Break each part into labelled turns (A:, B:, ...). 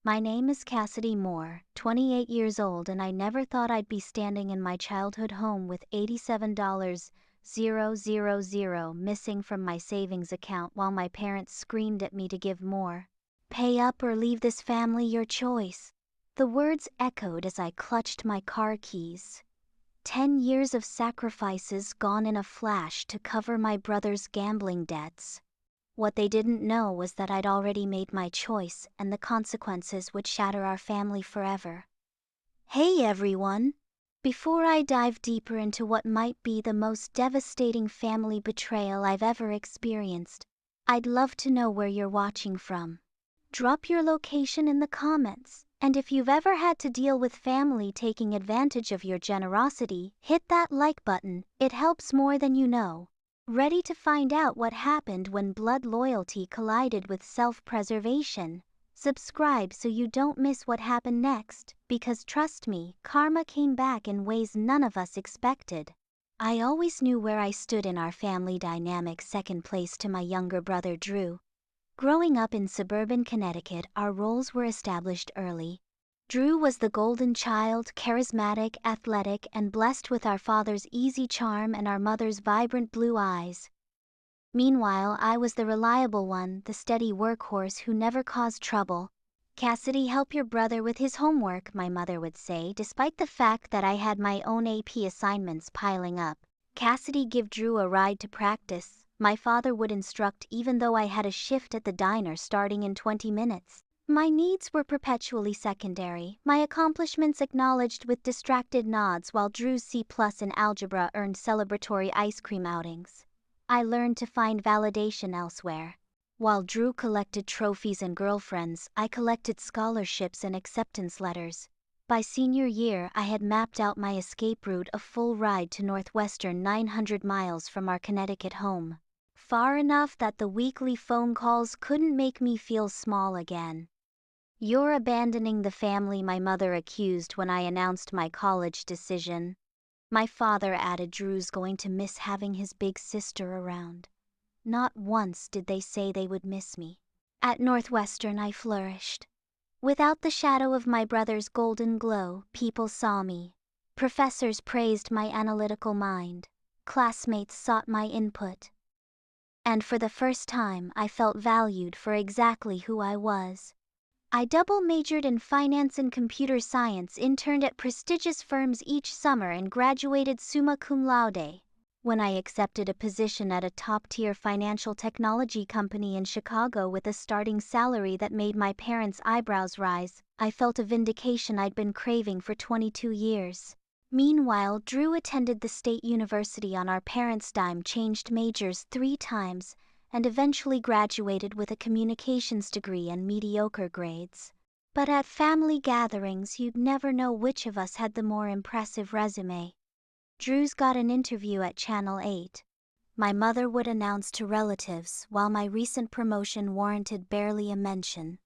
A: My name is Cassidy Moore, 28 years old, and I never thought I'd be standing in my childhood home with $87,000 missing from my savings account while my parents screamed at me to give more. Pay up or leave this family, your choice. The words echoed as I clutched my car keys. 10 years of sacrifices gone in a flash to cover my brother's gambling debts. What they didn't know was that I'd already made my choice and the consequences would shatter our family forever. Hey everyone! Before I dive deeper into what might be the most devastating family betrayal I've ever experienced, I'd love to know where you're watching from. Drop your location in the comments, and if you've ever had to deal with family taking advantage of your generosity, hit that like button, it helps more than you know. Ready to find out what happened when blood loyalty collided with self-preservation? Subscribe so you don't miss what happened next, because trust me, karma came back in ways none of us expected. I always knew where I stood in our family dynamic, second place to my younger brother Drew. Growing up in suburban Connecticut, our roles were established early. Drew was the golden child, charismatic, athletic, and blessed with our father's easy charm and our mother's vibrant blue eyes. Meanwhile, I was the reliable one, the steady workhorse who never caused trouble. Cassidy, help your brother with his homework, my mother would say, despite the fact that I had my own AP assignments piling up. Cassidy, give Drew a ride to practice, my father would instruct, even though I had a shift at the diner starting in 20 minutes. My needs were perpetually secondary, my accomplishments acknowledged with distracted nods, while Drew's C+ in algebra earned celebratory ice cream outings. I learned to find validation elsewhere. While Drew collected trophies and girlfriends, I collected scholarships and acceptance letters. By senior year, I had mapped out my escape route, a full ride to Northwestern, 900 miles from our Connecticut home. Far enough that the weekly phone calls couldn't make me feel small again. You're abandoning the family, my mother accused when I announced my college decision. My father added, Drew's going to miss having his big sister around. Not once did they say they would miss me. At Northwestern I flourished. Without the shadow of my brother's golden glow, people saw me. Professors praised my analytical mind. Classmates sought my input. And for the first time, I felt valued for exactly who I was. I double majored in finance and computer science, interned at prestigious firms each summer, and graduated summa cum laude. When I accepted a position at a top-tier financial technology company in Chicago with a starting salary that made my parents' eyebrows rise, I felt a vindication I'd been craving for 22 years. Meanwhile, Drew attended the state university on our parents' dime, changed majors 3 times, and eventually graduated with a communications degree and mediocre grades. But at family gatherings, you'd never know which of us had the more impressive resume. Drew's got an interview at Channel 8. My mother would announce to relatives, while my recent promotion warranted barely a mention.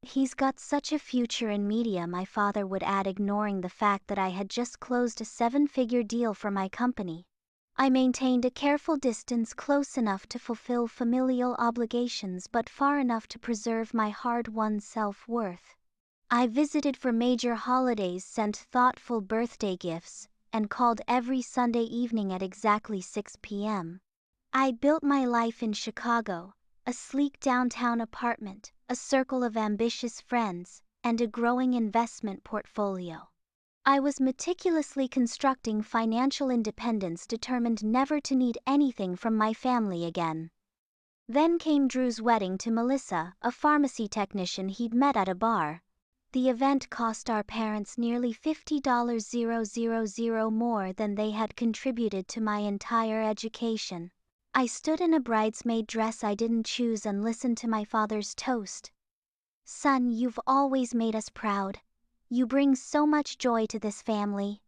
A: He's got such a future in media, my father would add, ignoring the fact that I had just closed a 7-figure deal for my company. I maintained a careful distance, close enough to fulfill familial obligations but far enough to preserve my hard-won self-worth. I visited for major holidays, sent thoughtful birthday gifts, and called every Sunday evening at exactly 6 p.m. I built my life in Chicago, a sleek downtown apartment, a circle of ambitious friends, and a growing investment portfolio. I was meticulously constructing financial independence, determined never to need anything from my family again. Then came Drew's wedding to Melissa, a pharmacy technician he'd met at a bar. The event cost our parents nearly $50,000 more than they had contributed to my entire education. I stood in a bridesmaid dress I didn't choose and listened to my father's toast. Son, you've always made us proud. You bring so much joy to this family.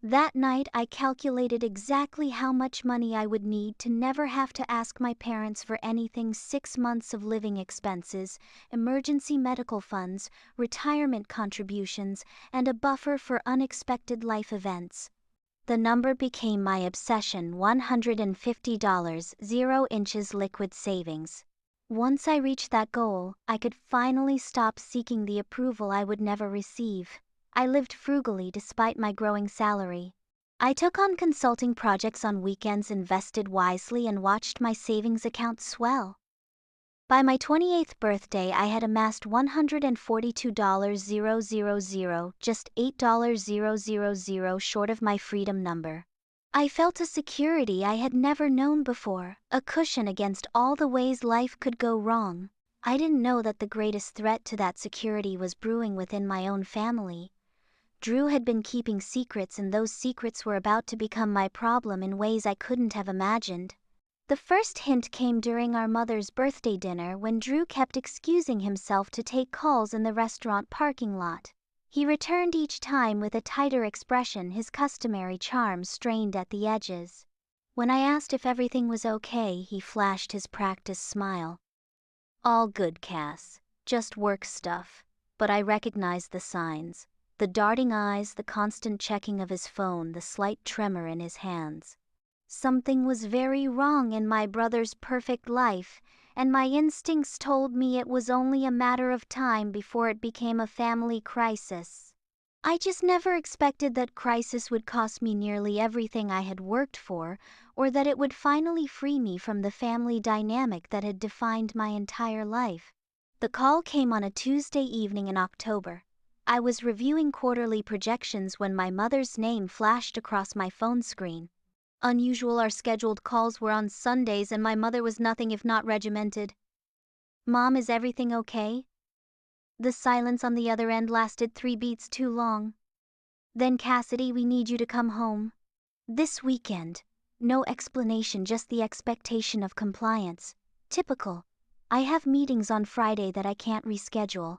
A: That night I calculated exactly how much money I would need to never have to ask my parents for anything: 6 months of living expenses, emergency medical funds, retirement contributions, and a buffer for unexpected life events. The number became my obsession: $150, 0 inches liquid savings. Once I reached that goal, I could finally stop seeking the approval I would never receive. I lived frugally despite my growing salary. I took on consulting projects on weekends, invested wisely, and watched my savings account swell. By my 28th birthday, I had amassed $142,000, just $8,000 short of my freedom number. I felt a security I had never known before, a cushion against all the ways life could go wrong. I didn't know that the greatest threat to that security was brewing within my own family. Drew had been keeping secrets, and those secrets were about to become my problem in ways I couldn't have imagined. The first hint came during our mother's birthday dinner when Drew kept excusing himself to take calls in the restaurant parking lot. He returned each time with a tighter expression, his customary charm strained at the edges. When I asked if everything was okay, he flashed his practiced smile. "All good, Cass. Just work stuff." But I recognized the signs. The darting eyes, the constant checking of his phone, the slight tremor in his hands. Something was very wrong in my brother's perfect life, and my instincts told me it was only a matter of time before it became a family crisis. I just never expected that crisis would cost me nearly everything I had worked for, or that it would finally free me from the family dynamic that had defined my entire life. The call came on a Tuesday evening in October. I was reviewing quarterly projections when my mother's name flashed across my phone screen. Unusual, our scheduled calls were on Sundays, and my mother was nothing if not regimented. "Mom, is everything okay?" The silence on the other end lasted 3 beats too long. "Then Cassidy, we need you to come home. This weekend." No explanation, just the expectation of compliance. Typical. "I have meetings on Friday that I can't reschedule."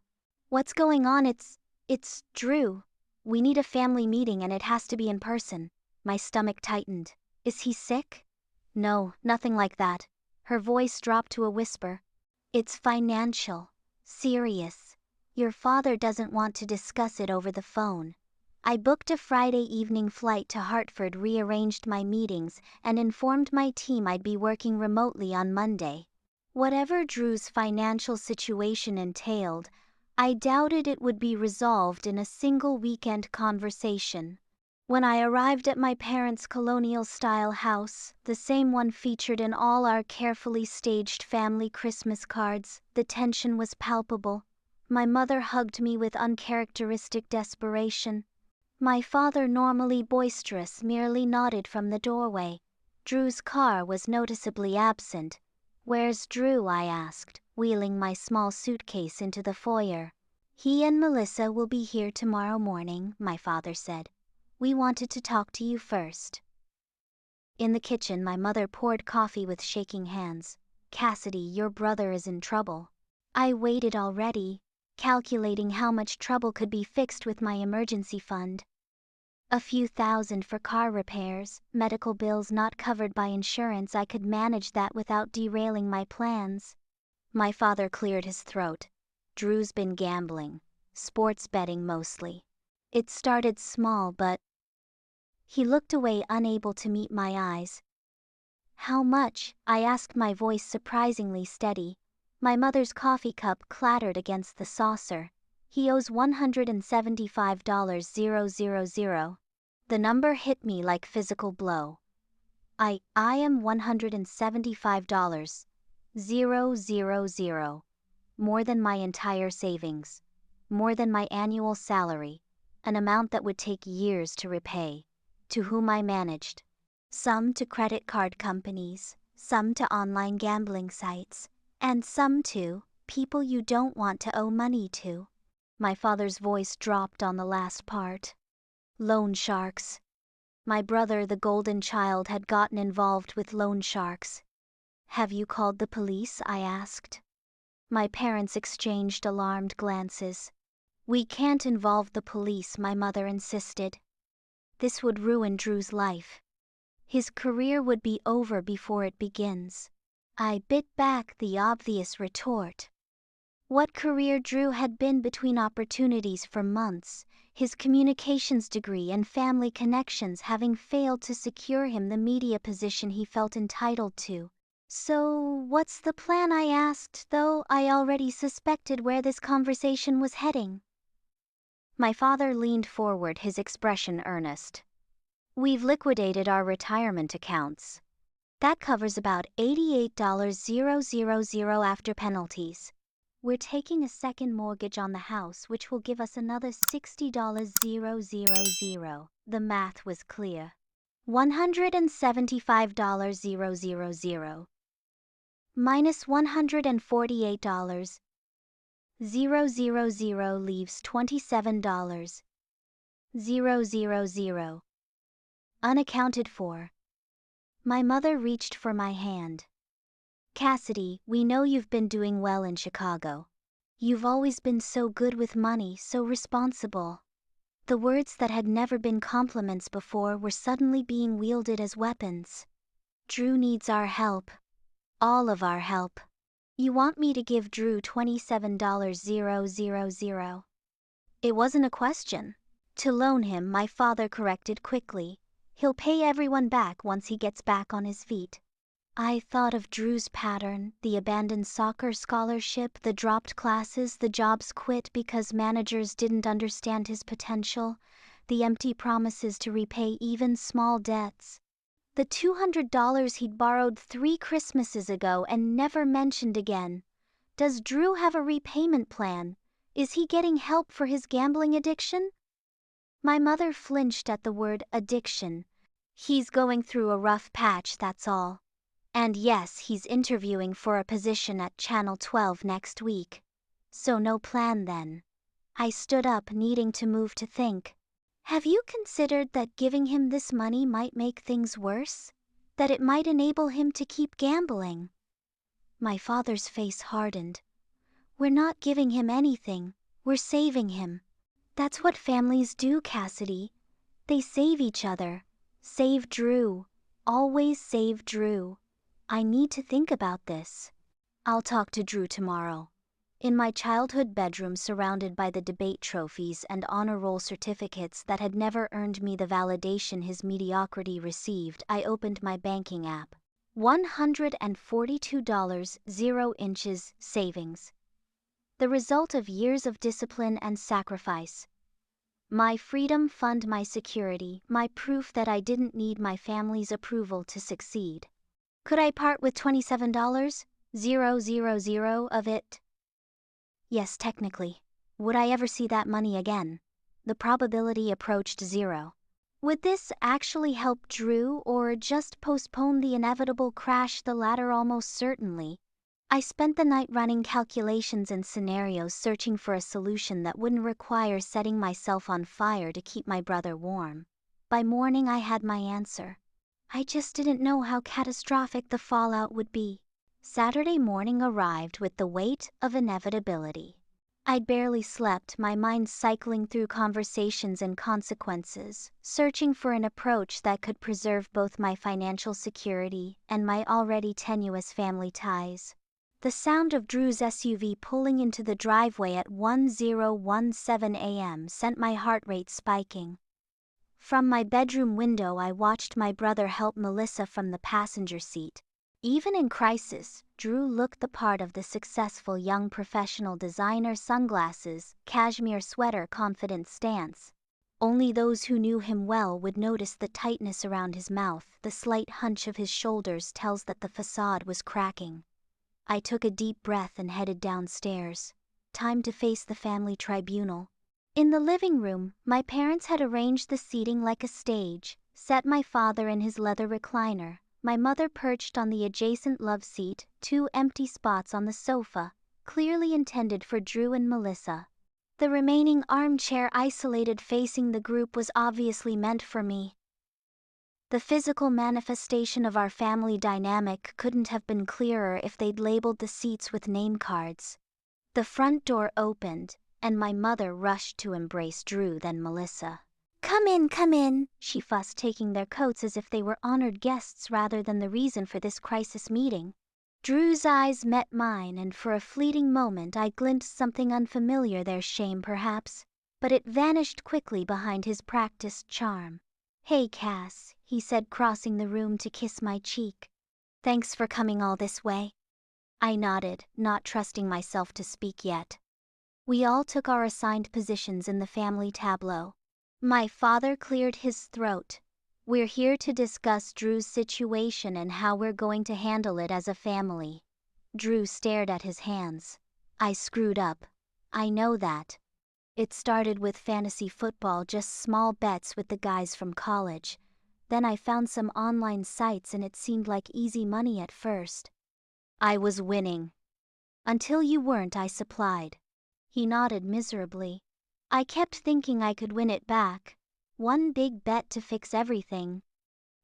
A: "What's going on?" It's Drew. "We need a family meeting and it has to be in person." My stomach tightened. "Is he sick?" "No, nothing like that." Her voice dropped to a whisper. "It's financial. Serious. Your father doesn't want to discuss it over the phone." I booked a Friday evening flight to Hartford, rearranged my meetings, and informed my team I'd be working remotely on Monday. Whatever Drew's financial situation entailed, I doubted it would be resolved in a single weekend conversation. When I arrived at my parents' colonial-style house, the same one featured in all our carefully staged family Christmas cards, the tension was palpable. My mother hugged me with uncharacteristic desperation. My father, normally boisterous, merely nodded from the doorway. Drew's car was noticeably absent. "Where's Drew?" I asked, wheeling my small suitcase into the foyer. "He and Melissa will be here tomorrow morning," my father said. "We wanted to talk to you first." In the kitchen, my mother poured coffee with shaking hands. "Cassidy, your brother is in trouble." I waited already, calculating how much trouble could be fixed with my emergency fund. A few thousand for car repairs, medical bills not covered by insurance. I could manage that without derailing my plans. My father cleared his throat. "Drew's been gambling. Sports betting mostly. It started small, but..." He looked away, unable to meet my eyes. "How much?" I asked, my voice surprisingly steady. My mother's coffee cup clattered against the saucer. "He owes $175,000. The number hit me like physical blow. I am $175,000. More than my entire savings. More than my annual salary. An amount that would take years to repay. To whom I managed. Some to credit card companies, some to online gambling sites, and some to people you don't want to owe money to." My father's voice dropped on the last part. "Loan sharks." My brother, the golden child, had gotten involved with loan sharks. "Have you called the police?" I asked. My parents exchanged alarmed glances. "We can't involve the police," my mother insisted. "This would ruin Drew's life. His career would be over before it begins." I bit back the obvious retort. What career? Drew had been between opportunities for months, his communications degree and family connections having failed to secure him the media position he felt entitled to. "So, what's the plan?" I asked, though I already suspected where this conversation was heading. My father leaned forward, his expression earnest. "We've liquidated our retirement accounts. That covers about $88,000 after penalties. We're taking a second mortgage on the house, which will give us another $60,000. The math was clear. $175,000 minus $148,000 leaves $27,000 unaccounted for. My mother reached for my hand. "Cassidy, we know you've been doing well in Chicago. You've always been so good with money, so responsible." The words that had never been compliments before were suddenly being wielded as weapons. "Drew needs our help. All of our help. You want me to give Drew $27,000." It wasn't a question. To loan him, my father corrected quickly. "He'll pay everyone back once he gets back on his feet." I thought of Drew's pattern, the abandoned soccer scholarship, the dropped classes, the jobs quit because managers didn't understand his potential, the empty promises to repay even small debts. The $200 he'd borrowed 3 Christmases ago and never mentioned again. Does Drew have a repayment plan? Is he getting help for his gambling addiction? My mother flinched at the word addiction. "He's going through a rough patch, that's all. And yes, he's interviewing for a position at Channel 12 next week. So no plan then." I stood up, needing to move to think. "Have you considered that giving him this money might make things worse? That it might enable him to keep gambling?" My father's face hardened. "We're not giving him anything, we're saving him. That's what families do, Cassidy. They save each other. Save Drew. Always save Drew. I need to think about this. I'll talk to Drew tomorrow." In my childhood bedroom, surrounded by the debate trophies and honor roll certificates that had never earned me the validation his mediocrity received, I opened my banking app. $142, 0 inches savings. The result of years of discipline and sacrifice. My freedom fund, my security, my proof that I didn't need my family's approval to succeed. Could I part with $27,000 of it? Yes, technically. Would I ever see that money again? The probability approached 0. Would this actually help Drew or just postpone the inevitable crash? The latter, almost certainly. I spent the night running calculations and scenarios, searching for a solution that wouldn't require setting myself on fire to keep my brother warm. By morning I had my answer. I just didn't know how catastrophic the fallout would be. Saturday morning arrived with the weight of inevitability. I'd barely slept, my mind cycling through conversations and consequences, searching for an approach that could preserve both my financial security and my already tenuous family ties. The sound of Drew's SUV pulling into the driveway at 10:17 a.m. sent my heart rate spiking. From my bedroom window I watched my brother help Melissa from the passenger seat. Even in crisis, Drew looked the part of the successful young professional: designer sunglasses, cashmere sweater, confident stance. Only those who knew him well would notice the tightness around his mouth. The slight hunch of his shoulders tells that the facade was cracking. I took a deep breath and headed downstairs. Time to face the family tribunal. In the living room, my parents had arranged the seating like a stage, set my father in his leather recliner, my mother perched on the adjacent love seat, 2 empty spots on the sofa, clearly intended for Drew and Melissa. The remaining armchair, isolated facing the group, was obviously meant for me. The physical manifestation of our family dynamic couldn't have been clearer if they'd labeled the seats with name cards. The front door opened, and my mother rushed to embrace Drew, then Melissa. Come in," she fussed, taking their coats as if they were honored guests rather than the reason for this crisis meeting. Drew's eyes met mine, and for a fleeting moment I glimpsed something unfamiliar there, shame perhaps, but it vanished quickly behind his practiced charm. "Hey, Cass," he said, crossing the room to kiss my cheek. Thanks for coming all this way. I nodded, not trusting myself to speak yet. We all took our assigned positions in the family tableau. My father cleared his throat. We're here to discuss Drew's situation and how we're going to handle it as a family. Drew stared at his hands. I screwed up. I know that. It started with fantasy football, just small bets with the guys from college. Then I found some online sites and it seemed like easy money at first. I was winning. Until you weren't, I supplied. He nodded miserably. I kept thinking I could win it back. One big bet to fix everything.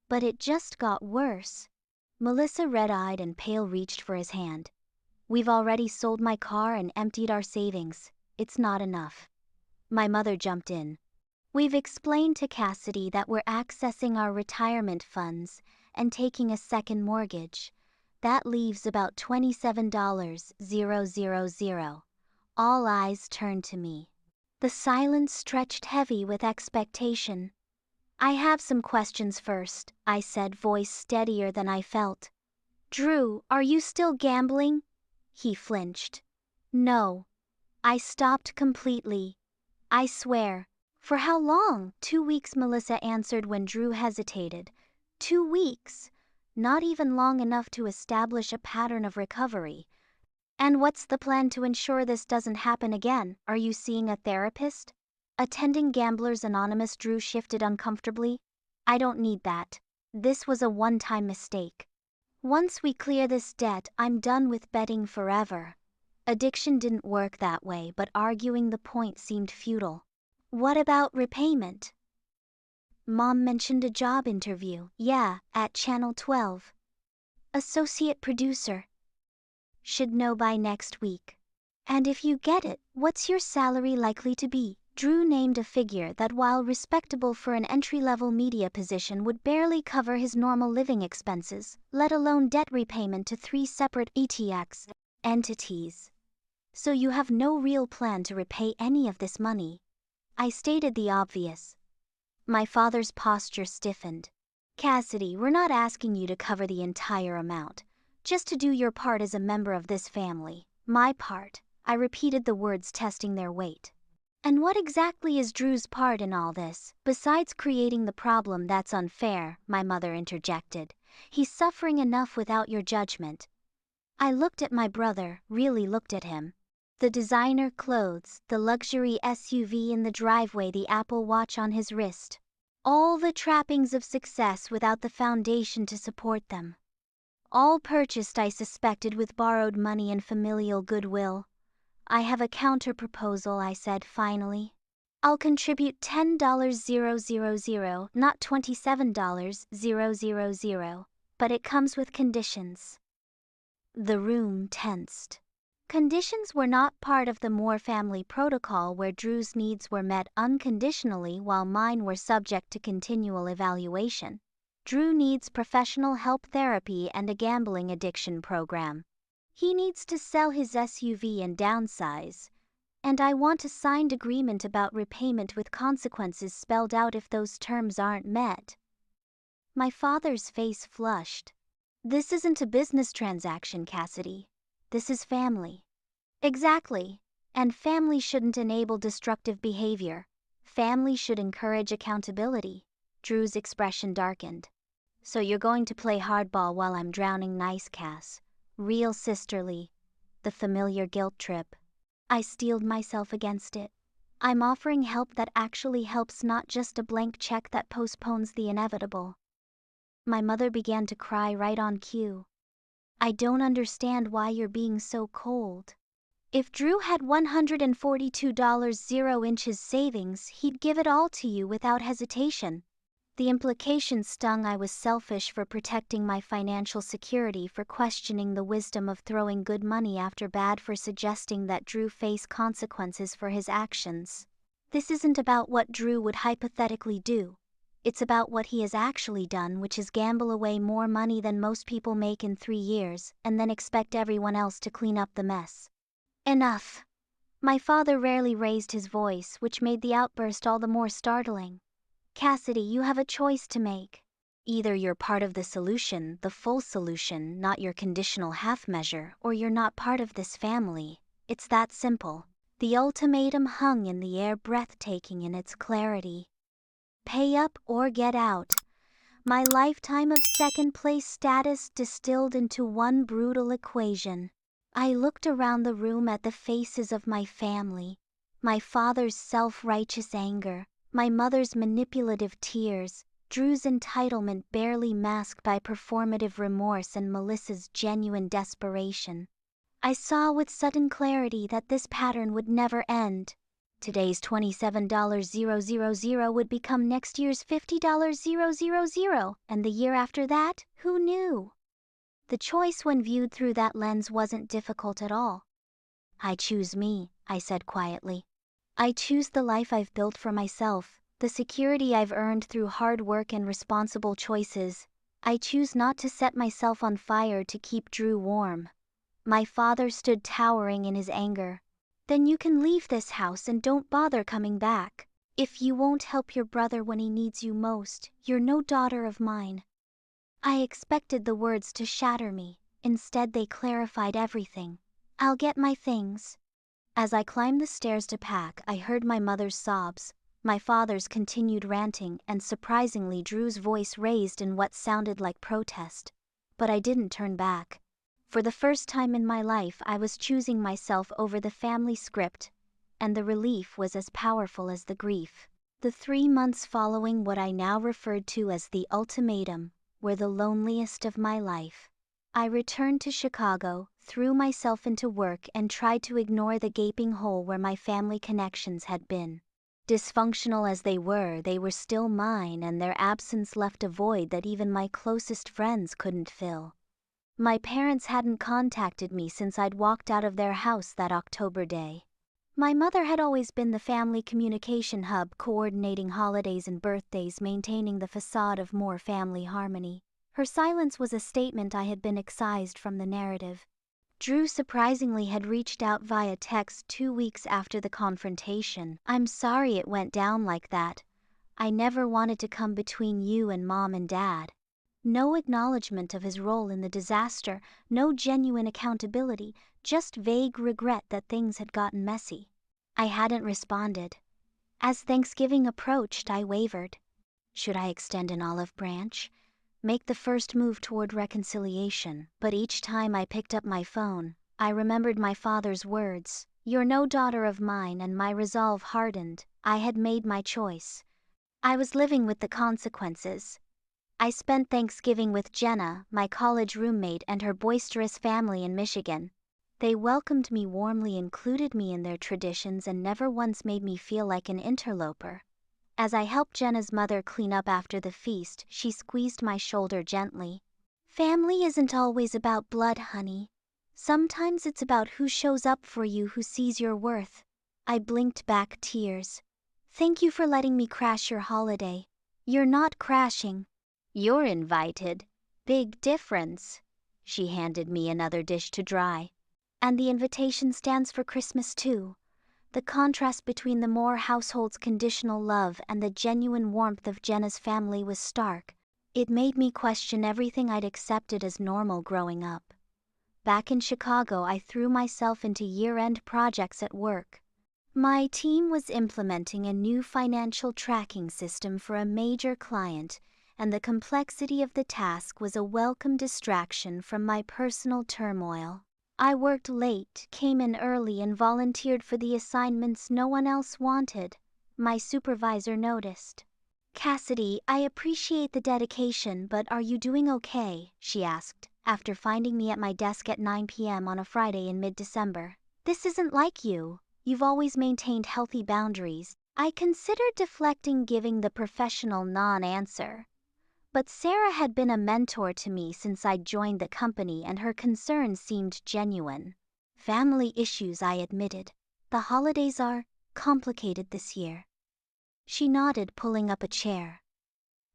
A: But it just got worse. Melissa, red-eyed and pale, reached for his hand. We've already sold my car and emptied our savings. It's not enough. My mother jumped in. We've explained to Cassidy that we're accessing our retirement funds and taking a second mortgage. That leaves about $27,000. All eyes turned to me. The silence stretched heavy with expectation. I have some questions first, I said, voice steadier than I felt. Drew, are you still gambling? He flinched. No. I stopped completely. I swear. For how long? 2 weeks, Melissa answered when Drew hesitated. 2 weeks. Not even long enough to establish a pattern of recovery. And what's the plan to ensure this doesn't happen again? Are you seeing a therapist? Attending Gamblers Anonymous? Drew shifted uncomfortably. I don't need that. This was a one-time mistake. Once we clear this debt, I'm done with betting forever. Addiction didn't work that way, but arguing the point seemed futile. What about repayment? Mom mentioned a job interview. Yeah, at Channel 12. Associate producer. Should know by next week. And if you get it, what's your salary likely to be? Drew named a figure that, while respectable for an entry-level media position, would barely cover his normal living expenses, let alone debt repayment to 3 separate ETX entities. So you have no real plan to repay any of this money? I stated the obvious. My father's posture stiffened. Cassidy, we're not asking you to cover the entire amount. Just to do your part as a member of this family. My part. I repeated the words, testing their weight. And what exactly is Drew's part in all this? Besides creating the problem? That's unfair, my mother interjected. He's suffering enough without your judgment. I looked at my brother, really looked at him. The designer clothes, the luxury SUV in the driveway, the Apple Watch on his wrist. All the trappings of success without the foundation to support them. All purchased, I suspected, with borrowed money and familial goodwill. I have a counter-proposal, I said finally. I'll contribute $10,000, not $27,000, but it comes with conditions. The room tensed. Conditions were not part of the Moore family protocol, where Drew's needs were met unconditionally while mine were subject to continual evaluation. Drew needs professional help, therapy, and a gambling addiction program. He needs to sell his SUV and downsize. And I want a signed agreement about repayment with consequences spelled out if those terms aren't met. My father's face flushed. This isn't a business transaction, Cassidy. This is family. Exactly. And family shouldn't enable destructive behavior. Family should encourage accountability. Drew's expression darkened. So you're going to play hardball while I'm drowning? Nice, Cass. Real sisterly. The familiar guilt trip. I steeled myself against it. I'm offering help that actually helps, not just a blank check that postpones the inevitable. My mother began to cry right on cue. I don't understand why you're being so cold. If Drew had $142.00 savings, he'd give it all to you without hesitation. The implication stung. I was selfish for protecting my financial security, for questioning the wisdom of throwing good money after bad, for suggesting that Drew face consequences for his actions. This isn't about what Drew would hypothetically do. It's about what he has actually done, which is gamble away more money than most people make in 3 years, and then expect everyone else to clean up the mess. Enough. My father rarely raised his voice, which made the outburst all the more startling. Cassidy, you have a choice to make. Either you're part of the solution, the full solution, not your conditional half measure, or you're not part of this family. It's that simple. The ultimatum hung in the air, breathtaking in its clarity. Pay up or get out. My lifetime of second-place status distilled into one brutal equation. I looked around the room at the faces of my family. My father's self-righteous anger, my mother's manipulative tears, Drew's entitlement barely masked by performative remorse, and Melissa's genuine desperation. I saw with sudden clarity that this pattern would never end. Today's $27,000 would become next year's $50,000, and the year after that, who knew? The choice when viewed through that lens wasn't difficult at all. I choose me, I said quietly. I choose the life I've built for myself, the security I've earned through hard work and responsible choices. I choose not to set myself on fire to keep Drew warm. My father stood towering in his anger. Then you can leave this house and don't bother coming back. If you won't help your brother when he needs you most, you're no daughter of mine. I expected the words to shatter me. Instead, they clarified everything. I'll get my things. As I climbed the stairs to pack, I heard my mother's sobs, my father's continued ranting, and surprisingly Drew's voice raised in what sounded like protest. But I didn't turn back. For the first time in my life, I was choosing myself over the family script, and the relief was as powerful as the grief. The 3 months following what I now referred to as the ultimatum were the loneliest of my life. I returned to Chicago, threw myself into work, and tried to ignore the gaping hole where my family connections had been. Dysfunctional as they were still mine, and their absence left a void that even my closest friends couldn't fill. My parents hadn't contacted me since I'd walked out of their house that October day. My mother had always been the family communication hub, coordinating holidays and birthdays, maintaining the facade of more family harmony. Her silence was a statement I had been excised from the narrative. Drew surprisingly had reached out via text 2 weeks after the confrontation. "I'm sorry it went down like that. I never wanted to come between you and Mom and Dad." No acknowledgement of his role in the disaster, no genuine accountability, just vague regret that things had gotten messy. I hadn't responded. As Thanksgiving approached, I wavered. Should I extend an olive branch? Make the first move toward reconciliation? But each time I picked up my phone, I remembered my father's words, "You're no daughter of mine," and my resolve hardened. I had made my choice. I was living with the consequences. I spent Thanksgiving with Jenna, my college roommate, and her boisterous family in Michigan. They welcomed me warmly, included me in their traditions, and never once made me feel like an interloper. As I helped Jenna's mother clean up after the feast, she squeezed my shoulder gently. "Family isn't always about blood, honey. Sometimes it's about who shows up for you, who sees your worth." I blinked back tears. "Thank you for letting me crash your holiday." "You're not crashing. You're invited. Big difference." She handed me another dish to dry. "And the invitation stands for Christmas too." The contrast between the Moore household's conditional love and the genuine warmth of Jenna's family was stark. It made me question everything I'd accepted as normal growing up. Back in Chicago, I threw myself into year-end projects at work. My team was implementing a new financial tracking system for a major client, and the complexity of the task was a welcome distraction from my personal turmoil. I worked late, came in early, and volunteered for the assignments no one else wanted. My supervisor noticed. "Cassidy, I appreciate the dedication, but are you doing okay?" she asked, after finding me at my desk at 9 p.m. on a Friday in mid-December. "This isn't like you. You've always maintained healthy boundaries." I considered deflecting, giving the professional non-answer. But Sarah had been a mentor to me since I'd joined the company, and her concern seemed genuine. "Family issues," I admitted. "The holidays are complicated this year." She nodded, pulling up a chair.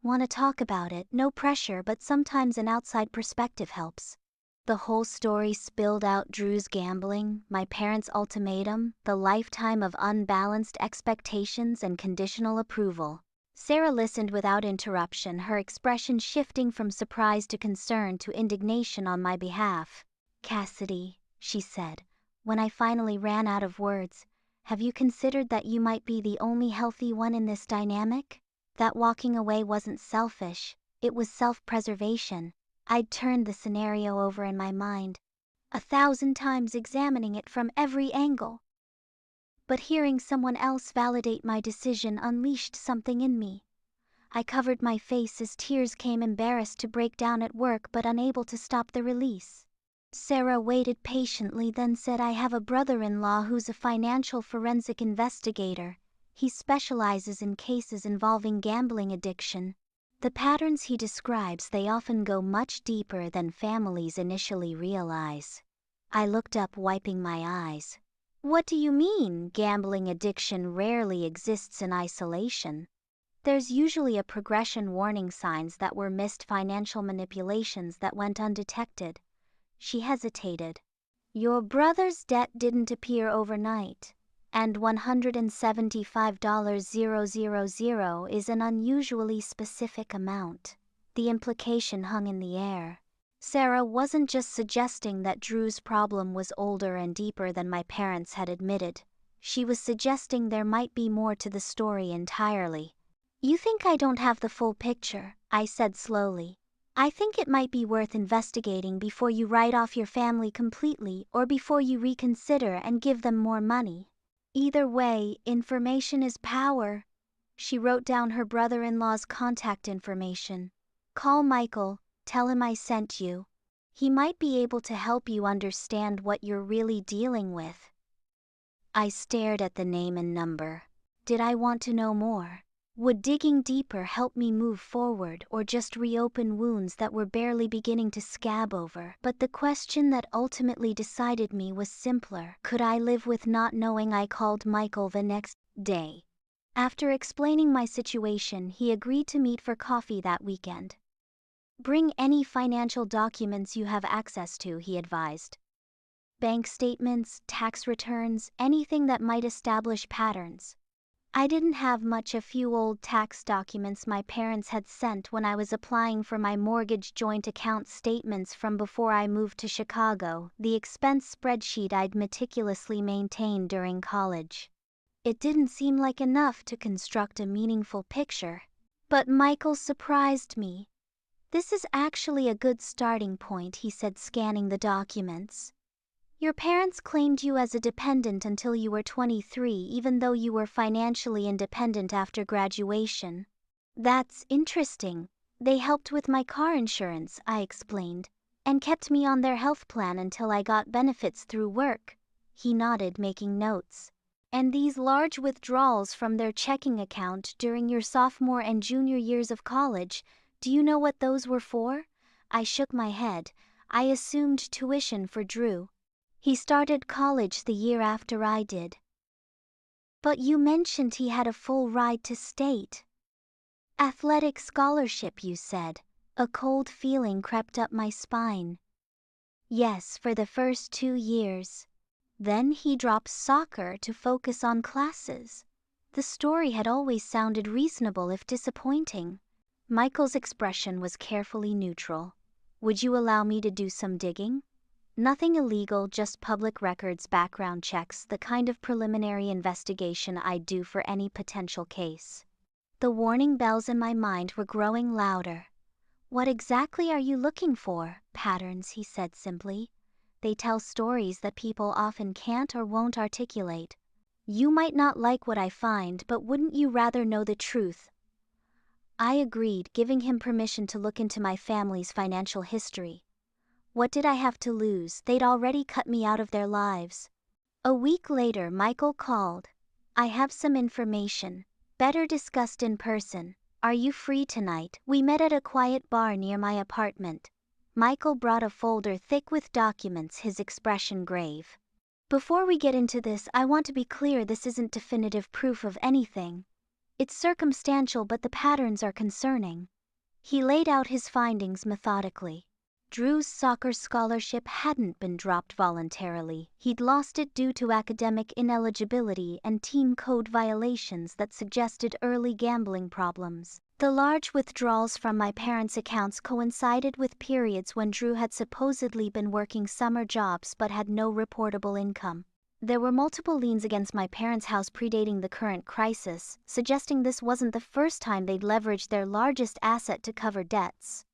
A: "Want to talk about it? No pressure, but sometimes an outside perspective helps." The whole story spilled out: Drew's gambling, my parents' ultimatum, the lifetime of unbalanced expectations and conditional approval. Sarah listened without interruption, her expression shifting from surprise to concern to indignation on my behalf. "Cassidy," she said, when I finally ran out of words, "have you considered that you might be the only healthy one in this dynamic? That walking away wasn't selfish, it was self-preservation." I'd turned the scenario over in my mind, 1,000 times examining it from every angle. But hearing someone else validate my decision unleashed something in me. I covered my face as tears came, embarrassed to break down at work but unable to stop the release. Sarah waited patiently, then said, "I have a brother-in-law who's a financial forensic investigator. He specializes in cases involving gambling addiction. The patterns he describes, they often go much deeper than families initially realize." I looked up, wiping my eyes. "What do you mean? Gambling addiction rarely exists in isolation. There's usually a progression, warning signs that were missed, financial manipulations that went undetected." She hesitated. "Your brother's debt didn't appear overnight, and $175,000 is an unusually specific amount." The implication hung in the air. Sarah wasn't just suggesting that Drew's problem was older and deeper than my parents had admitted. She was suggesting there might be more to the story entirely. "You think I don't have the full picture," I said slowly. "I think it might be worth investigating before you write off your family completely or before you reconsider and give them more money. Either way, information is power." She wrote down her brother-in-law's contact information. "Call Michael, tell him I sent you. He might be able to help you understand what you're really dealing with." I stared at the name and number. Did I want to know more? Would digging deeper help me move forward, or just reopen wounds that were barely beginning to scab over? But the question that ultimately decided me was simpler. Could I live with not knowing? I called Michael the next day. After explaining my situation, he agreed to meet for coffee that weekend. "Bring any financial documents you have access to," he advised. "Bank statements, tax returns, anything that might establish patterns." I didn't have much, a few old tax documents my parents had sent when I was applying for my mortgage, joint account statements from before I moved to Chicago, the expense spreadsheet I'd meticulously maintained during college. It didn't seem like enough to construct a meaningful picture. But Michael surprised me. "This is actually a good starting point," he said, scanning the documents. "Your parents claimed you as a dependent until you were 23, even though you were financially independent after graduation." "That's interesting. They helped with my car insurance," I explained, "and kept me on their health plan until I got benefits through work." He nodded, making notes. "And these large withdrawals from their checking account during your sophomore and junior years of college, do you know what those were for?" I shook my head. "I assumed tuition for Drew. He started college the year after I did." "But you mentioned he had a full ride to state athletic scholarship," you said. A cold feeling crept up my spine. "Yes, for the first 2 years. Then he dropped soccer to focus on classes." The story had always sounded reasonable, if disappointing. Michael's expression was carefully neutral. "Would you allow me to do some digging?" "Nothing illegal, just public records, background checks, the kind of preliminary investigation I'd do for any potential case." The warning bells in my mind were growing louder. "What exactly are you looking for?" "Patterns," he said simply. "They tell stories that people often can't or won't articulate. You might not like what I find, but wouldn't you rather know the truth?" I agreed, giving him permission to look into my family's financial history. What did I have to lose? They'd already cut me out of their lives. A week later, Michael called. "I have some information. Better discussed in person. Are you free tonight?" We met at a quiet bar near my apartment. Michael brought a folder thick with documents, his expression grave. "Before we get into this, I want to be clear, this isn't definitive proof of anything. It's circumstantial, but the patterns are concerning." He laid out his findings methodically. Drew's soccer scholarship hadn't been dropped voluntarily. He'd lost it due to academic ineligibility and team code violations that suggested early gambling problems. The large withdrawals from my parents' accounts coincided with periods when Drew had supposedly been working summer jobs but had no reportable income. There were multiple liens against my parents' house predating the current crisis, suggesting this wasn't the first time they'd leveraged their largest asset to cover debts.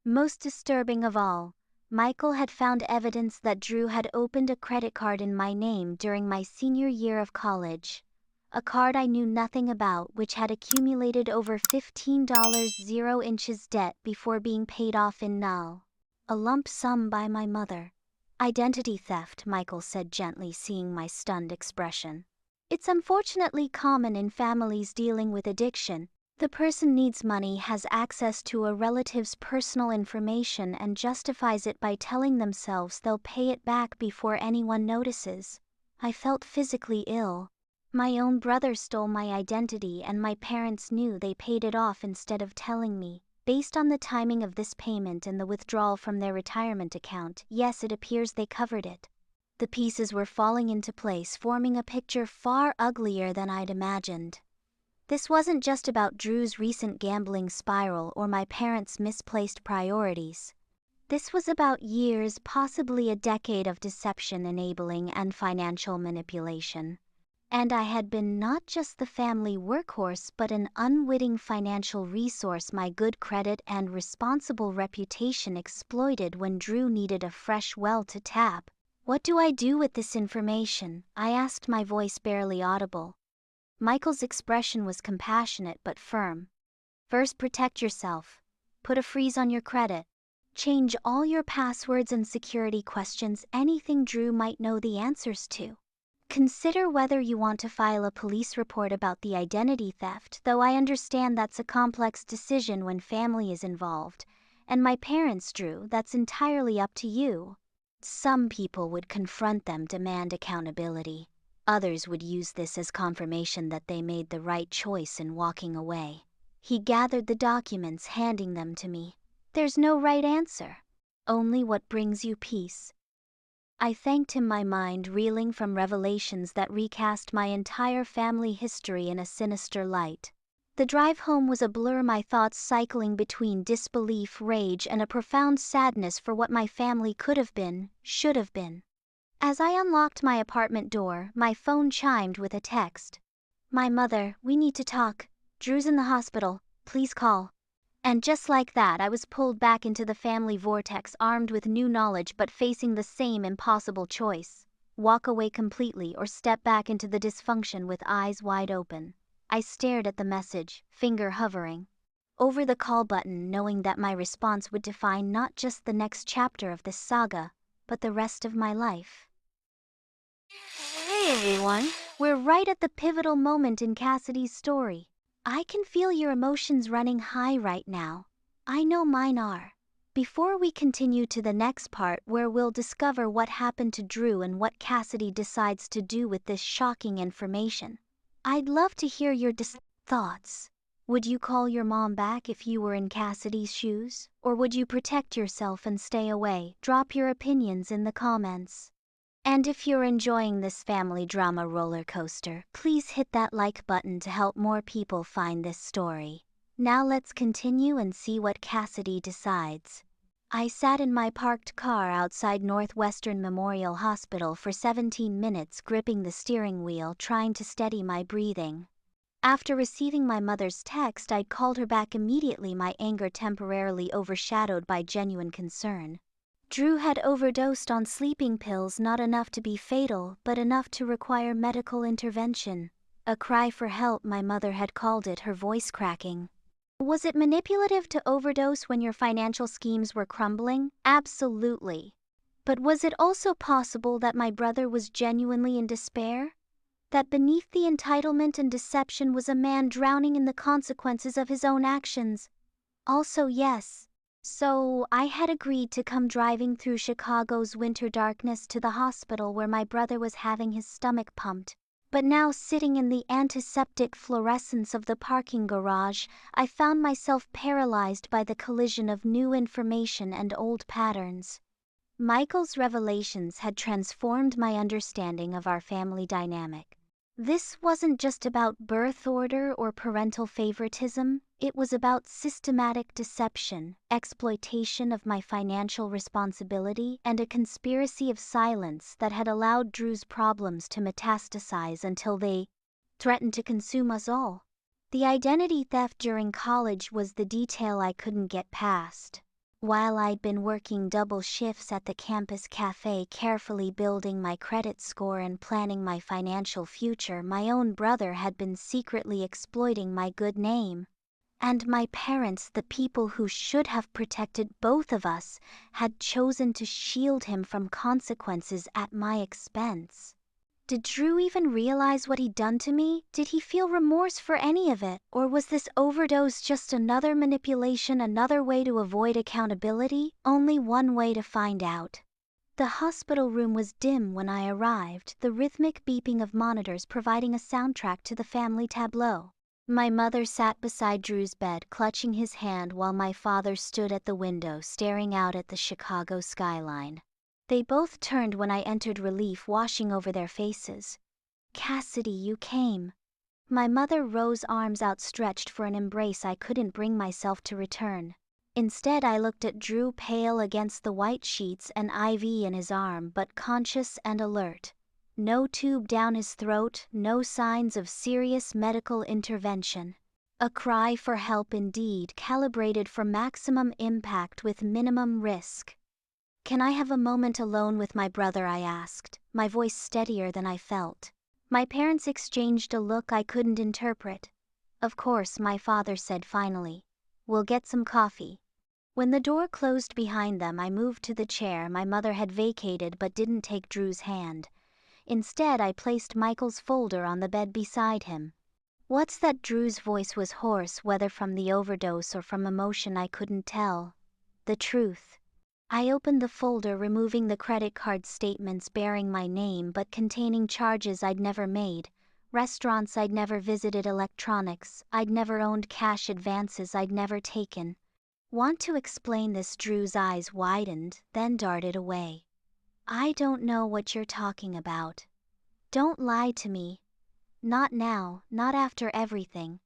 A: Most disturbing of all, Michael had found evidence that Drew had opened a credit card in my name during my senior year of college. A card I knew nothing about, which had accumulated over $15.0 debt before being paid off in null. A lump sum by my mother. Identity theft, Michael said gently, seeing my stunned expression. It's unfortunately common in families dealing with addiction. The person needs money, has access to a relative's personal information, and justifies it by telling themselves they'll pay it back before anyone notices. I felt physically ill. My own brother stole my identity and my parents knew. They paid it off instead of telling me. Based on the timing of this payment and the withdrawal from their retirement account, yes, it appears they covered it. The pieces were falling into place, forming a picture far uglier than I'd imagined. This wasn't just about Drew's recent gambling spiral or my parents' misplaced priorities. This was about years, possibly a decade of deception, enabling, and financial manipulation. And I had been not just the family workhorse but an unwitting financial resource my good credit and responsible reputation exploited when Drew needed a fresh well to tap. What do I do with this information? I asked, my voice barely audible. Michael's expression was compassionate but firm. First, protect yourself. Put a freeze on your credit. Change all your passwords and security questions, anything Drew might know the answers to. Consider whether you want to file a police report about the identity theft, though I understand that's a complex decision when family is involved. And my parents, Drew, that's entirely up to you. Some people would confront them, demand accountability. Others would use this as confirmation that they made the right choice in walking away. He gathered the documents, handing them to me. There's no right answer, only what brings you peace. I thanked him, my mind reeling from revelations that recast my entire family history in a sinister light. The drive home was a blur, my thoughts cycling between disbelief, rage, and a profound sadness for what my family could have been, should have been. As I unlocked my apartment door, my phone chimed with a text. My mother, we need to talk. Drew's in the hospital, please call. And just like that, I was pulled back into the family vortex, armed with new knowledge but facing the same impossible choice. Walk away completely or step back into the dysfunction with eyes wide open. I stared at the message, finger hovering over the call button, knowing that my response would define not just the next chapter of this saga, but the rest of my life. Hey everyone, we're right at the pivotal moment in Cassidy's story. I can feel your emotions running high right now. I know mine are. Before we continue to the next part where we'll discover what happened to Drew and what Cassidy decides to do with this shocking information, I'd love to hear your thoughts. Would you call your mom back if you were in Cassidy's shoes? Or would you protect yourself and stay away? Drop your opinions in the comments. And if you're enjoying this family drama roller coaster, please hit that like button to help more people find this story. Now let's continue and see what Cassidy decides. I sat in my parked car outside Northwestern Memorial Hospital for 17 minutes, gripping the steering wheel, trying to steady my breathing. After receiving my mother's text, I'd called her back immediately, my anger temporarily overshadowed by genuine concern. Drew had overdosed on sleeping pills, not enough to be fatal, but enough to require medical intervention. A cry for help, my mother had called it, her voice cracking. Was it manipulative to overdose when your financial schemes were crumbling? Absolutely. But was it also possible that my brother was genuinely in despair? That beneath the entitlement and deception was a man drowning in the consequences of his own actions? Also yes. So I had agreed to come driving through Chicago's winter darkness to the hospital where my brother was having his stomach pumped. But now, sitting in the antiseptic fluorescence of the parking garage, I found myself paralyzed by the collision of new information and old patterns. Michael's revelations had transformed my understanding of our family dynamic. This wasn't just about birth order or parental favoritism, it was about systematic deception, exploitation of my financial responsibility, and a conspiracy of silence that had allowed Drew's problems to metastasize until they threatened to consume us all. The identity theft during college was the detail I couldn't get past. While I'd been working double shifts at the campus cafe, carefully building my credit score and planning my financial future, my own brother had been secretly exploiting my good name. And my parents, the people who should have protected both of us, had chosen to shield him from consequences at my expense. Did Drew even realize what he'd done to me? Did he feel remorse for any of it? Or was this overdose just another manipulation, another way to avoid accountability? Only one way to find out. The hospital room was dim when I arrived, the rhythmic beeping of monitors providing a soundtrack to the family tableau. My mother sat beside Drew's bed, clutching his hand, while my father stood at the window, staring out at the Chicago skyline. They both turned when I entered, relief washing over their faces. "Cassidy, you came." My mother rose, arms outstretched for an embrace I couldn't bring myself to return. Instead, I looked at Drew, pale against the white sheets, an IV in his arm, but conscious and alert. No tube down his throat, no signs of serious medical intervention. A cry for help indeed, calibrated for maximum impact with minimum risk. "Can I have a moment alone with my brother?" I asked, my voice steadier than I felt. My parents exchanged a look I couldn't interpret. "Of course," my father said finally. "We'll get some coffee." When the door closed behind them, I moved to the chair my mother had vacated but didn't take Drew's hand. Instead, I placed Michael's folder on the bed beside him. "What's that?" Drew's voice was hoarse, whether from the overdose or from emotion I couldn't tell. "The truth." I opened the folder, removing the credit card statements bearing my name but containing charges I'd never made, restaurants I'd never visited, electronics I'd never owned, cash advances I'd never taken. "Want to explain this?" Drew's eyes widened, then darted away. "I don't know what you're talking about. Don't lie to me. Not now, not after everything.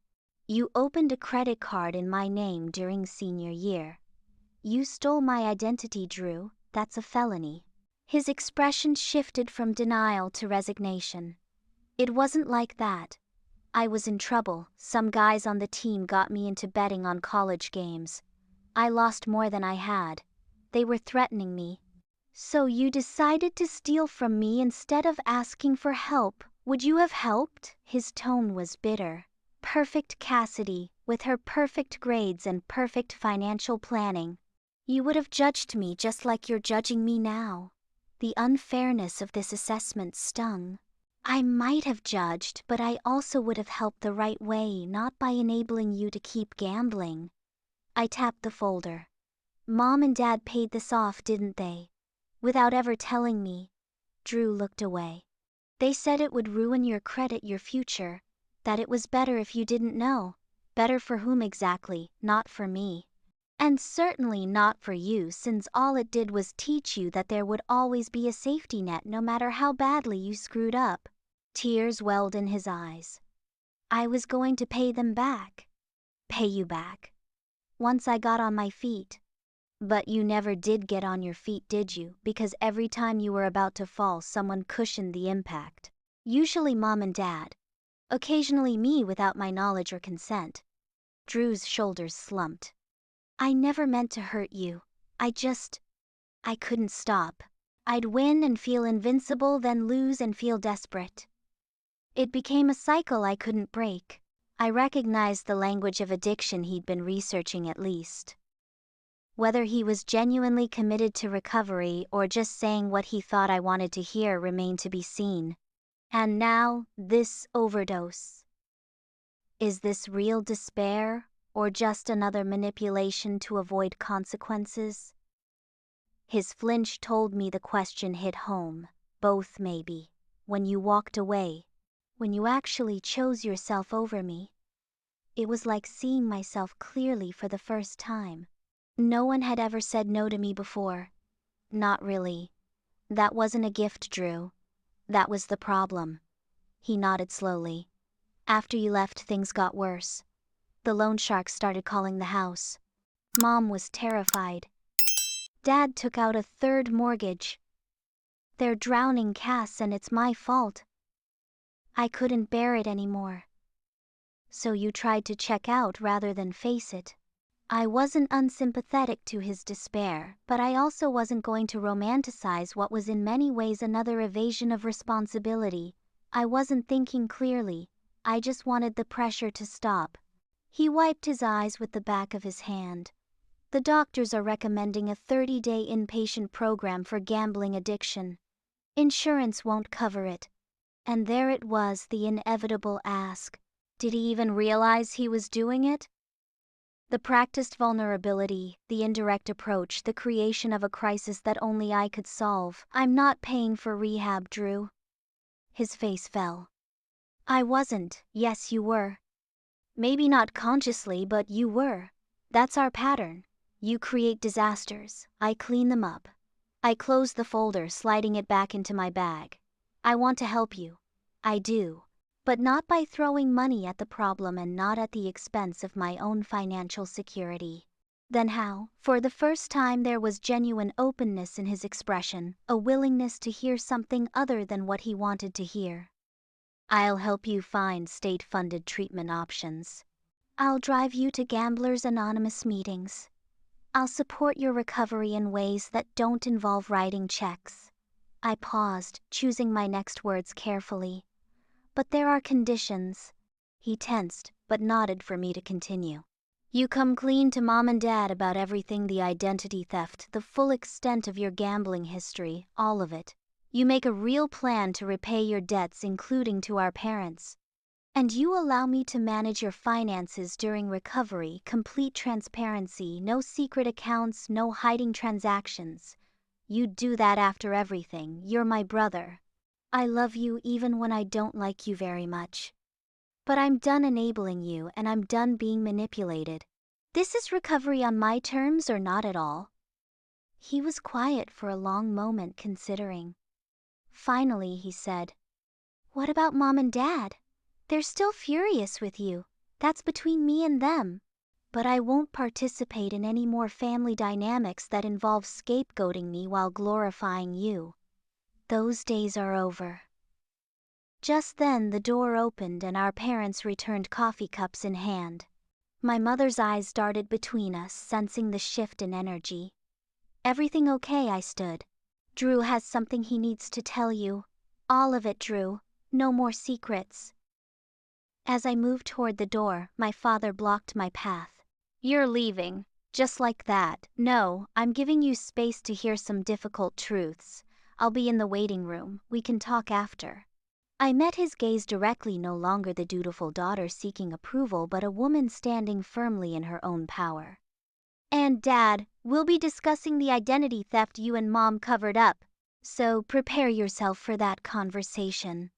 A: You opened a credit card in my name during senior year. You stole my identity, Drew. That's a felony." His expression shifted from denial to resignation. "It wasn't like that. I was in trouble. Some guys on the team got me into betting on college games. I lost more than I had. They were threatening me. So you decided to steal from me instead of asking for help. Would you have helped?" His tone was bitter. "Perfect Cassidy, with her perfect grades and perfect financial planning. You would have judged me just like you're judging me now." The unfairness of this assessment stung. "I might have judged, but I also would have helped the right way, not by enabling you to keep gambling." I tapped the folder. "Mom and Dad paid this off, didn't they? Without ever telling me." Drew looked away. "They said it would ruin your credit, your future. That it was better if you didn't know." "Better for whom exactly? Not for me. And certainly not for you, since all it did was teach you that there would always be a safety net no matter how badly you screwed up." Tears welled in his eyes. "I was going to pay them back." "Pay you back?" "Once I got on my feet." "But you never did get on your feet, did you? Because every time you were about to fall, someone cushioned the impact. Usually Mom and Dad. Occasionally me without my knowledge or consent." Drew's shoulders slumped. "I never meant to hurt you. I couldn't stop. I'd win and feel invincible, then lose and feel desperate. It became a cycle I couldn't break." I recognized the language of addiction he'd been researching, at least. Whether he was genuinely committed to recovery or just saying what he thought I wanted to hear remained to be seen. And now, this overdose. Is this real despair, or just another manipulation to avoid consequences? His flinch told me the question hit home. Both, maybe. "When you walked away, when you actually chose yourself over me. It was like seeing myself clearly for the first time. No one had ever said no to me before. Not really. That wasn't a gift, Drew. That was the problem. He nodded slowly. After you left, things got worse. The loan sharks started calling the house. Mom was terrified. Dad took out a third mortgage. They're drowning Cass and it's my fault. I couldn't bear it anymore. So you tried to check out rather than face it. I wasn't unsympathetic to his despair, but I also wasn't going to romanticize what was in many ways another evasion of responsibility. I wasn't thinking clearly. I just wanted the pressure to stop. He wiped his eyes with the back of his hand. The doctors are recommending a 30-day inpatient program for gambling addiction. Insurance won't cover it. And there it was, the inevitable ask. Did he even realize he was doing it? The practiced vulnerability, the indirect approach, the creation of a crisis that only I could solve. I'm not paying for rehab, Drew. His face fell. I wasn't. Yes, you were. Maybe not consciously, but you were. That's our pattern. You create disasters, I clean them up. I close the folder, sliding it back into my bag. I want to help you. I do. But not by throwing money at the problem and not at the expense of my own financial security. Then how? For the first time there was genuine openness in his expression, a willingness to hear something other than what he wanted to hear. I'll help you find state-funded treatment options. I'll drive you to Gamblers Anonymous meetings. I'll support your recovery in ways that don't involve writing checks. I paused, choosing my next words carefully. But there are conditions. He tensed, but nodded for me to continue. You come clean to Mom and Dad about everything: the identity theft, the full extent of your gambling history, all of it. You make a real plan to repay your debts, including to our parents. And you allow me to manage your finances during recovery, complete transparency, no secret accounts, no hiding transactions. You do that after everything. You're my brother. I love you even when I don't like you very much. But I'm done enabling you, and I'm done being manipulated. This is recovery on my terms or not at all. He was quiet for a long moment, considering. Finally he said, What about Mom and Dad? They're still furious with you. That's between me and them. But I won't participate in any more family dynamics that involve scapegoating me while glorifying you. Those days are over. Just then the door opened and our parents returned, coffee cups in hand. My mother's eyes darted between us, sensing the shift in energy. Everything okay? I stood. Drew has something he needs to tell you. All of it, Drew. No more secrets. As I moved toward the door, my father blocked my path. You're leaving, just like that. No, I'm giving you space to hear some difficult truths. I'll be in the waiting room. We can talk after. I met his gaze directly, no longer the dutiful daughter seeking approval, but a woman standing firmly in her own power. And Dad, we'll be discussing the identity theft you and Mom covered up. So prepare yourself for that conversation.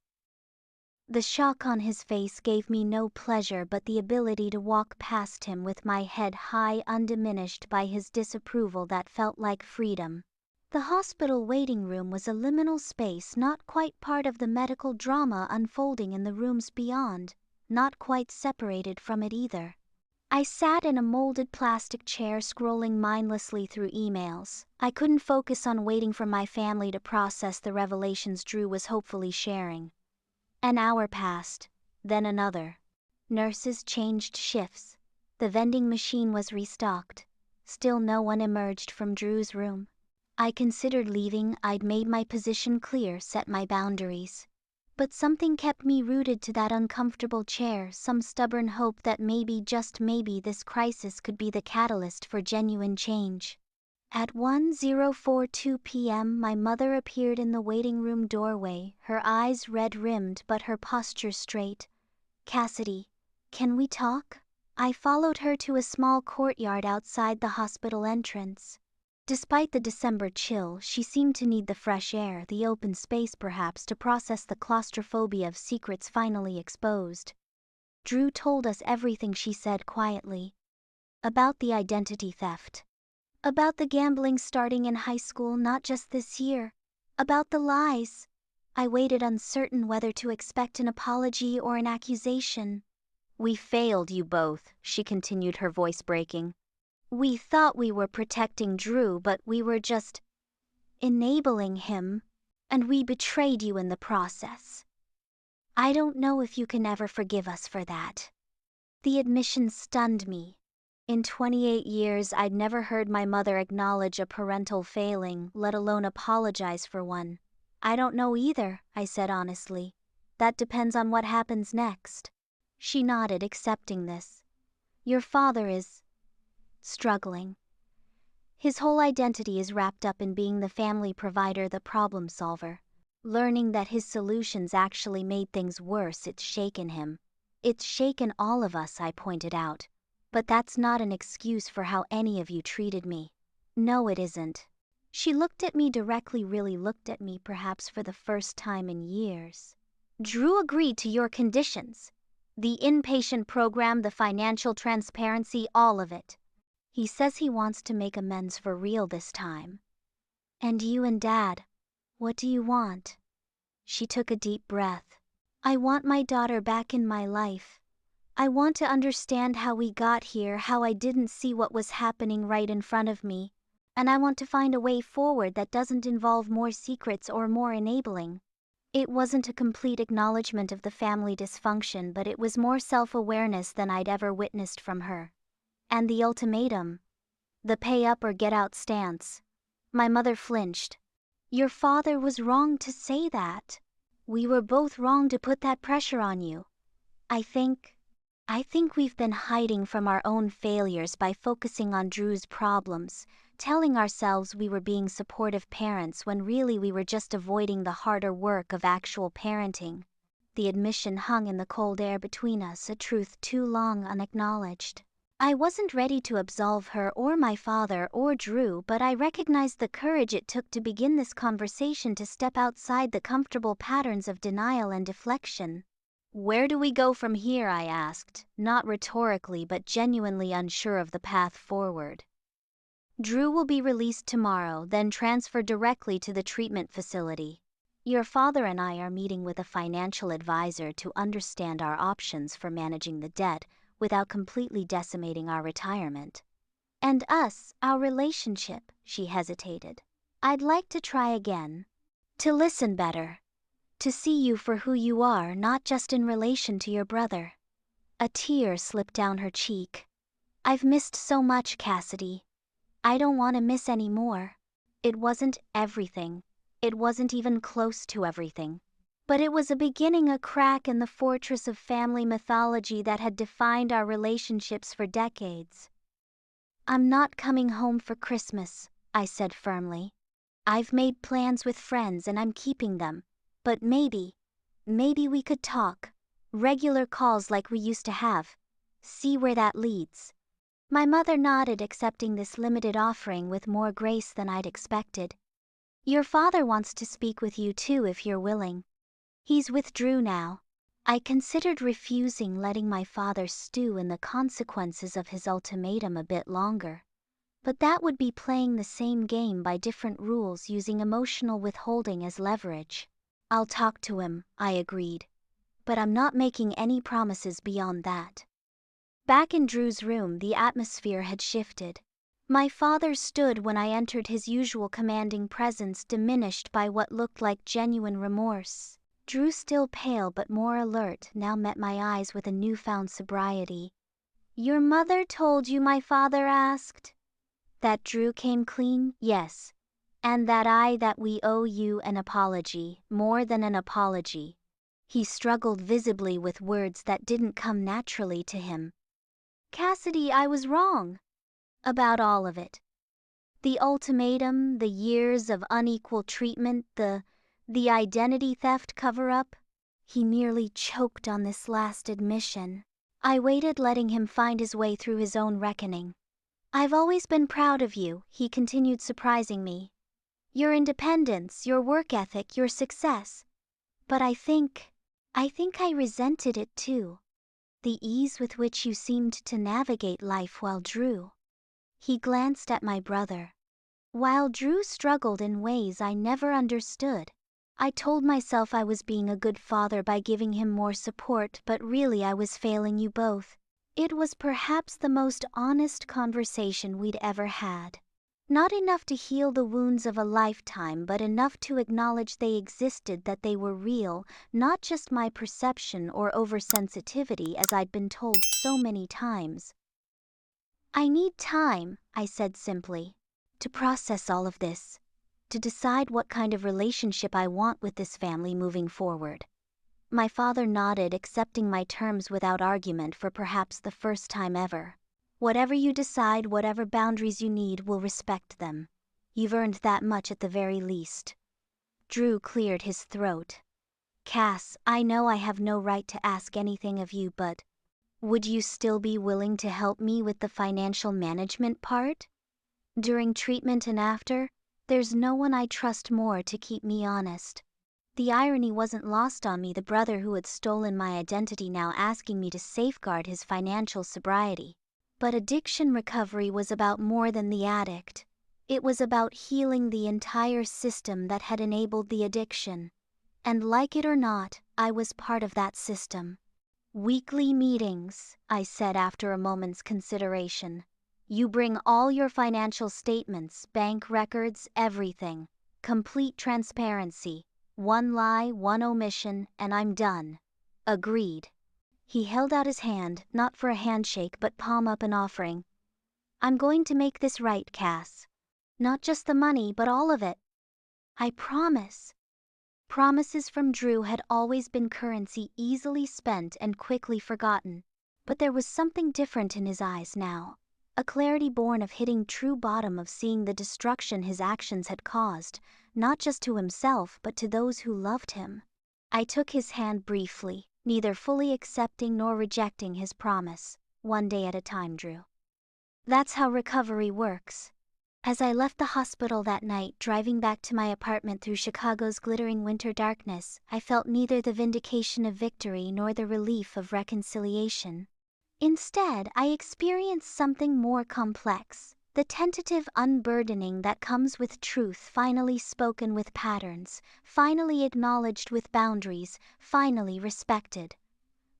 A: The shock on his face gave me no pleasure, but the ability to walk past him with my head high, undiminished by his disapproval, that felt like freedom. The hospital waiting room was a liminal space, not quite part of the medical drama unfolding in the rooms beyond, not quite separated from it either. I sat in a molded plastic chair, scrolling mindlessly through emails. I couldn't focus on waiting for my family to process the revelations Drew was hopefully sharing. An hour passed, then another. Nurses changed shifts. The vending machine was restocked. Still no one emerged from Drew's room. I considered leaving. I'd made my position clear, set my boundaries. But something kept me rooted to that uncomfortable chair, some stubborn hope that maybe, just maybe, this crisis could be the catalyst for genuine change. At 10:42 p.m. my mother appeared in the waiting room doorway, her eyes red-rimmed but her posture straight. Cassidy, can we talk? I followed her to a small courtyard outside the hospital entrance. Despite the December chill, she seemed to need the fresh air, the open space perhaps, to process the claustrophobia of secrets finally exposed. Drew told us everything, she said quietly. About the identity theft. About the gambling starting in high school, not just this year. About the lies. I waited, uncertain whether to expect an apology or an accusation. "We failed you both," she continued, her voice breaking. "We thought we were protecting Drew, but we were just enabling him, and we betrayed you in the process. I don't know if you can ever forgive us for that." The admission stunned me. In 28 years, I'd never heard my mother acknowledge a parental failing, let alone apologize for one. "I don't know either," I said honestly. "That depends on what happens next." She nodded, accepting this. "Your father is struggling. His whole identity is wrapped up in being the family provider, the problem solver. Learning that his solutions actually made things worse, it's shaken him. It's shaken all of us," I pointed out. "But that's not an excuse for how any of you treated me." "No, it isn't." She looked at me directly, really looked at me, perhaps for the first time in years. "Drew agreed to your conditions. The inpatient program, the financial transparency, all of it. He says he wants to make amends for real this time." "And you and Dad, what do you want?" She took a deep breath. "I want my daughter back in my life. I want to understand how we got here, how I didn't see what was happening right in front of me. And I want to find a way forward that doesn't involve more secrets or more enabling." It wasn't a complete acknowledgement of the family dysfunction, but it was more self-awareness than I'd ever witnessed from her. "And the ultimatum? The pay up or get out stance?" My mother flinched. "Your father was wrong to say that. We were both wrong to put that pressure on you. I think we've been hiding from our own failures by focusing on Drew's problems, telling ourselves we were being supportive parents when really we were just avoiding the harder work of actual parenting." The admission hung in the cold air between us, a truth too long unacknowledged. I wasn't ready to absolve her or my father or Drew, but I recognized the courage it took to begin this conversation, to step outside the comfortable patterns of denial and deflection. "Where do we go from here?" I asked, not rhetorically but genuinely unsure of the path forward. "Drew will be released tomorrow, then transferred directly to the treatment facility. Your father and I are meeting with a financial advisor to understand our options for managing the debt without completely decimating our retirement. And us, our relationship," she hesitated. "I'd like to try again. To listen better. To see you for who you are, not just in relation to your brother." A tear slipped down her cheek. "I've missed so much, Cassidy. I don't want to miss any more." It wasn't everything. It wasn't even close to everything. But it was a beginning, a crack in the fortress of family mythology that had defined our relationships for decades. "I'm not coming home for Christmas," I said firmly. "I've made plans with friends and I'm keeping them. But maybe we could talk. Regular calls like we used to have. See where that leads." My mother nodded, accepting this limited offering with more grace than I'd expected. "Your father wants to speak with you too, if you're willing. He's with Drew now." I considered refusing, letting my father stew in the consequences of his ultimatum a bit longer. But that would be playing the same game by different rules, using emotional withholding as leverage. "I'll talk to him," I agreed. "But I'm not making any promises beyond that." Back in Drew's room, the atmosphere had shifted. My father stood when I entered, his usual commanding presence diminished by what looked like genuine remorse. Drew, still pale but more alert, now met my eyes with a newfound sobriety. "Your mother told you?" my father asked. "That Drew came clean, yes. And that we owe you an apology, more than an apology." He struggled visibly with words that didn't come naturally to him. "Cassidy, I was wrong. About all of it. The ultimatum, the years of unequal treatment, the identity theft cover-up." He nearly choked on this last admission. I waited, letting him find his way through his own reckoning. I've always been proud of you, he continued, surprising me. Your independence, your work ethic, your success. But I think I resented it too. The ease with which you seemed to navigate life while Drew. He glanced at my brother. While Drew struggled in ways I never understood. I told myself I was being a good father by giving him more support, but really I was failing you both. It was perhaps the most honest conversation we'd ever had. Not enough to heal the wounds of a lifetime, but enough to acknowledge they existed, that they were real, not just my perception or oversensitivity as I'd been told so many times. I need time, I said simply, to process all of this, to decide what kind of relationship I want with this family moving forward. My father nodded, accepting my terms without argument for perhaps the first time ever. Whatever you decide, whatever boundaries you need, we'll respect them. You've earned that much at the very least. Drew cleared his throat. Cass, I know I have no right to ask anything of you, but would you still be willing to help me with the financial management part? During treatment and after, there's no one I trust more to keep me honest. The irony wasn't lost on me, the brother who had stolen my identity now asking me to safeguard his financial sobriety. But addiction recovery was about more than the addict. It was about healing the entire system that had enabled the addiction. And like it or not, I was part of that system. Weekly meetings, I said after a moment's consideration. You bring all your financial statements, bank records, everything. Complete transparency. One lie, one omission, and I'm done. Agreed. He held out his hand, not for a handshake but palm up, an offering. I'm going to make this right, Cass. Not just the money, but all of it. I promise. Promises from Drew had always been currency easily spent and quickly forgotten. But there was something different in his eyes now. A clarity born of hitting true bottom, of seeing the destruction his actions had caused, not just to himself but to those who loved him. I took his hand briefly, neither fully accepting nor rejecting his promise. One day at a time, Drew. That's how recovery works. As I left the hospital that night, driving back to my apartment through Chicago's glittering winter darkness, I felt neither the vindication of victory nor the relief of reconciliation. Instead, I experienced something more complex, the tentative unburdening that comes with truth finally spoken with patterns, finally acknowledged with boundaries, finally respected.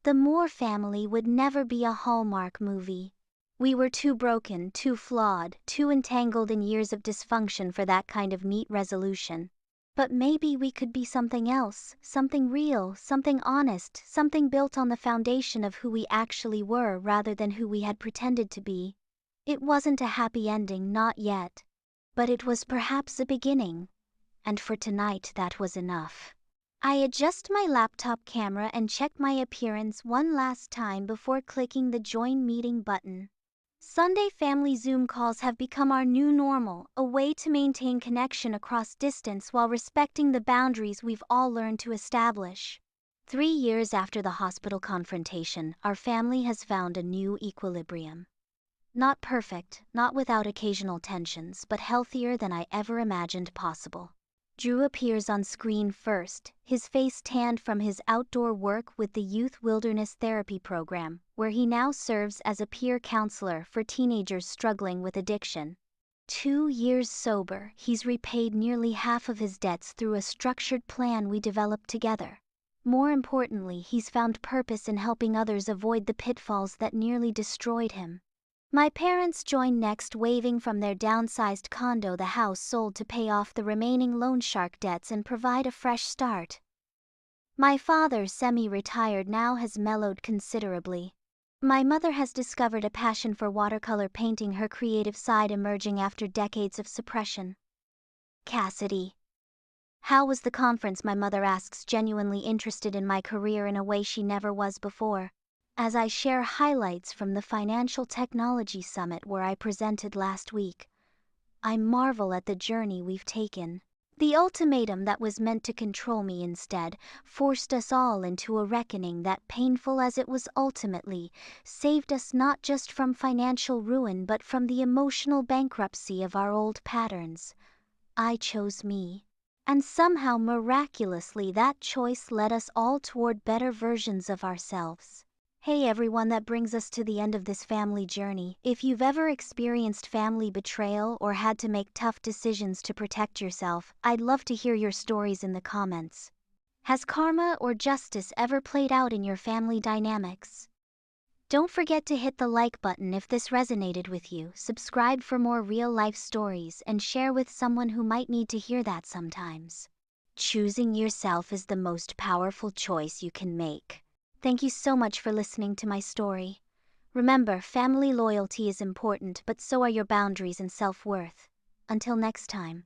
A: The Moore family would never be a Hallmark movie. We were too broken, too flawed, too entangled in years of dysfunction for that kind of neat resolution. But maybe we could be something else, something real, something honest, something built on the foundation of who we actually were rather than who we had pretended to be. It wasn't a happy ending, not yet. But it was perhaps a beginning. And for tonight that was enough. I adjust my laptop camera and check my appearance one last time before clicking the Join Meeting button. Sunday family Zoom calls have become our new normal, a way to maintain connection across distance while respecting the boundaries we've all learned to establish. 3 years after the hospital confrontation, our family has found a new equilibrium. Not perfect, not without occasional tensions, but healthier than I ever imagined possible. Drew appears on screen first, his face tanned from his outdoor work with the Youth Wilderness Therapy Program, where he now serves as a peer counselor for teenagers struggling with addiction. 2 years sober, he's repaid nearly half of his debts through a structured plan we developed together. More importantly, he's found purpose in helping others avoid the pitfalls that nearly destroyed him. My parents join next, waving from their downsized condo, the house sold to pay off the remaining loan shark debts and provide a fresh start. My father, semi-retired now, has mellowed considerably. My mother has discovered a passion for watercolor painting, her creative side emerging after decades of suppression. Cassidy. How was the conference? My mother asks, genuinely interested in my career in a way she never was before. As I share highlights from the Financial Technology Summit where I presented last week, I marvel at the journey we've taken. The ultimatum that was meant to control me instead forced us all into a reckoning that, painful as it was ultimately, saved us not just from financial ruin but from the emotional bankruptcy of our old patterns. I chose me. And somehow, miraculously, that choice led us all toward better versions of ourselves. Hey everyone, that brings us to the end of this family journey. If you've ever experienced family betrayal or had to make tough decisions to protect yourself, I'd love to hear your stories in the comments. Has karma or justice ever played out in your family dynamics? Don't forget to hit the like button if this resonated with you, subscribe for more real-life stories, and share with someone who might need to hear that sometimes. Choosing yourself is the most powerful choice you can make. Thank you so much for listening to my story. Remember, family loyalty is important, but so are your boundaries and self-worth. Until next time.